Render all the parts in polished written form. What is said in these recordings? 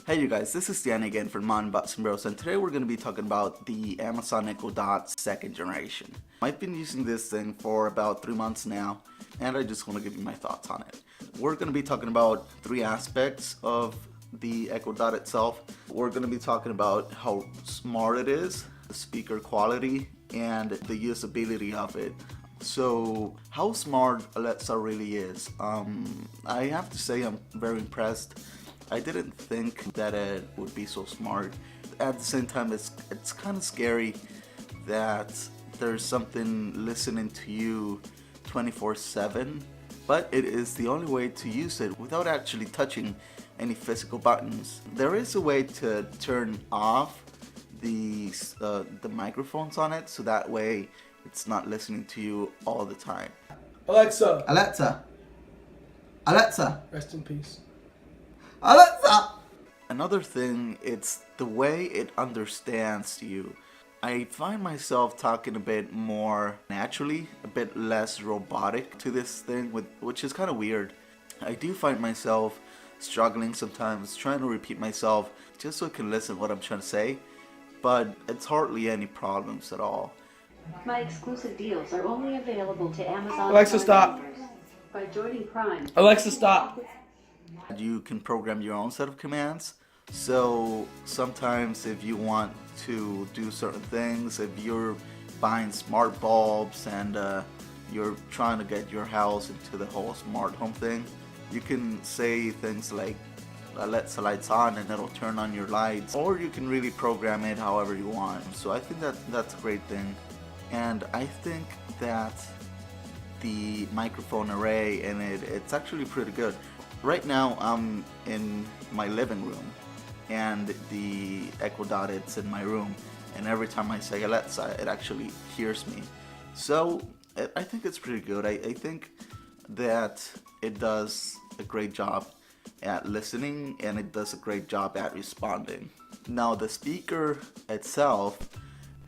Hey you guys, this is Dan again from Unboxing Bros, and today we're going to be talking about the Amazon Echo Dot 2nd generation. I've been using this thing for about 3 months now, and I just want to give you my thoughts on it. We're going to be talking about 3 aspects of the Echo Dot itself. We're going to be talking about how smart it is, the speaker quality, and the usability of it. So, how smart Alexa really is. I have to say I'm very impressed. I didn't think that it would be so smart. At the same time, it's kind of scary that there's something listening to you 24/7, but it is the only way to use it without actually touching any physical buttons. There is a way to turn off the microphones on it, so that way it's not listening to you all the time. Alexa. Alexa. Alexa. Rest in peace. Alexa. Another thing, it's the way it understands you. I find myself talking a bit more naturally, a bit less robotic to this thing, which is kind of weird. I do find myself struggling sometimes, trying to repeat myself just so I can listen to what I'm trying to say, but it's hardly any problems at all. My exclusive deals are only available to Amazon. Alexa, stop. members. By joining Prime. Alexa, stop. You can program your own set of commands. So sometimes if you want to do certain things, if you're buying smart bulbs and you're trying to get your house into the whole smart home thing, you can say things like Alexa lights on and it'll turn on your lights, or you can really program it however you want. So I think that's a great thing, and I think that the microphone array in it's actually pretty good. Right now I'm in my living room and the Echo Dot it's in my room, and every time I say Alexa it actually hears me. So I think it's pretty good. I think that it does a great job at listening and it does a great job at responding. Now the speaker itself,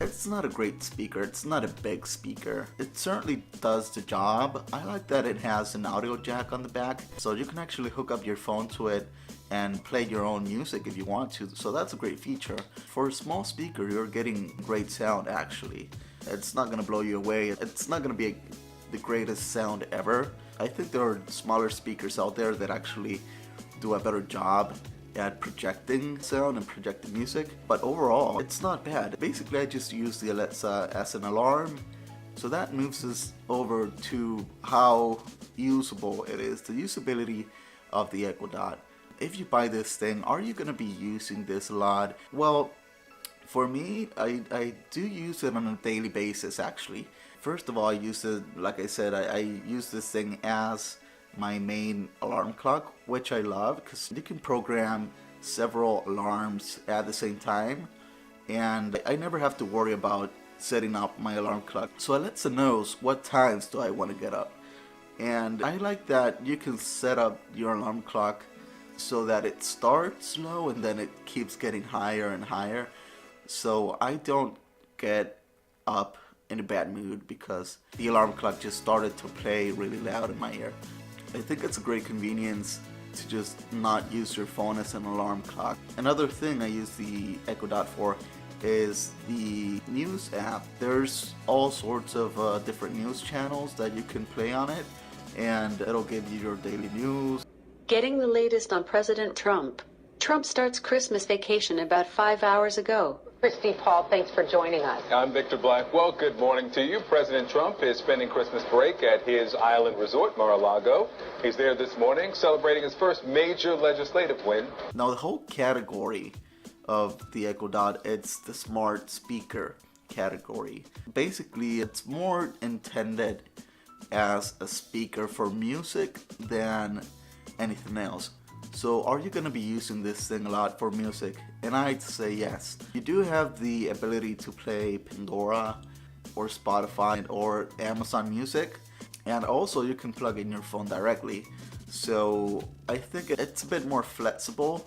it's not a great speaker, it's not a big speaker. It certainly does the job. I like that it has an audio jack on the back, so you can actually hook up your phone to it and play your own music if you want to, so that's a great feature. For a small speaker, you're getting great sound actually. It's not gonna blow you away, it's not gonna be the greatest sound ever. I think there are smaller speakers out there that actually do a better job at projecting sound and projecting music, but overall it's not bad. Basically I just use the Alexa as an alarm, so that moves us over to how usable it is, the usability of the Echo Dot. If you buy this thing, are you going to be using this a lot? Well, for me, I do use it on a daily basis actually. First of all, I use it, like I said, I use this thing as my main alarm clock, which I love because you can program several alarms at the same time, and I never have to worry about setting up my alarm clock. So Alexa knows what times do I want to get up, and I like that you can set up your alarm clock so that it starts low and then it keeps getting higher and higher, so I don't get up in a bad mood because the alarm clock just started to play really loud in my ear. I think it's a great convenience to just not use your phone as an alarm clock. Another thing I use the Echo Dot for is the news app. There's all sorts of different news channels that you can play on it, and it'll give you your daily news. Getting the latest on President Trump. Trump starts Christmas vacation about 5 hours ago. Christy Paul, thanks for joining us. I'm Victor Blackwell. Good morning to you. President Trump is spending Christmas break at his island resort, Mar-a-Lago. He's there this morning celebrating his first major legislative win. Now the whole category of the Echo Dot, it's the smart speaker category. Basically, it's more intended as a speaker for music than anything else. So are you going to be using this thing a lot for music? And I'd say yes. You do have the ability to play Pandora or Spotify or Amazon Music, and also you can plug in your phone directly. So I think it's a bit more flexible.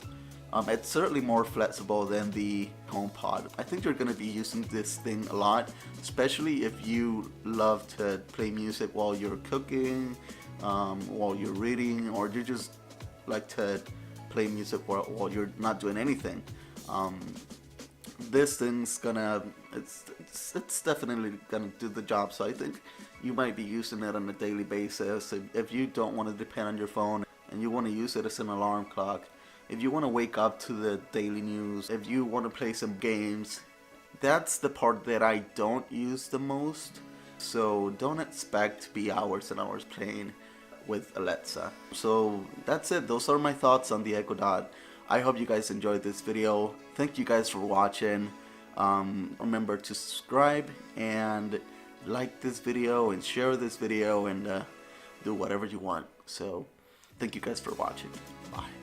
It's certainly more flexible than the HomePod. I think you're going to be using this thing a lot, especially if you love to play music while you're cooking, while you're reading, or you just like to play music while you're not doing anything. This thing's gonna, it's definitely gonna do the job. So I think you might be using it on a daily basis. If you don't want to depend on your phone and you want to use it as an alarm clock, if you want to wake up to the daily news, if you want to play some games, that's the part that I don't use the most. So don't expect to be hours and hours playing with Alexa. So that's it. Those are my thoughts on the Echo Dot. I hope you guys enjoyed this video. Thank you guys for watching. Remember to subscribe and like this video and share this video and do whatever you want. So thank you guys for watching. Bye.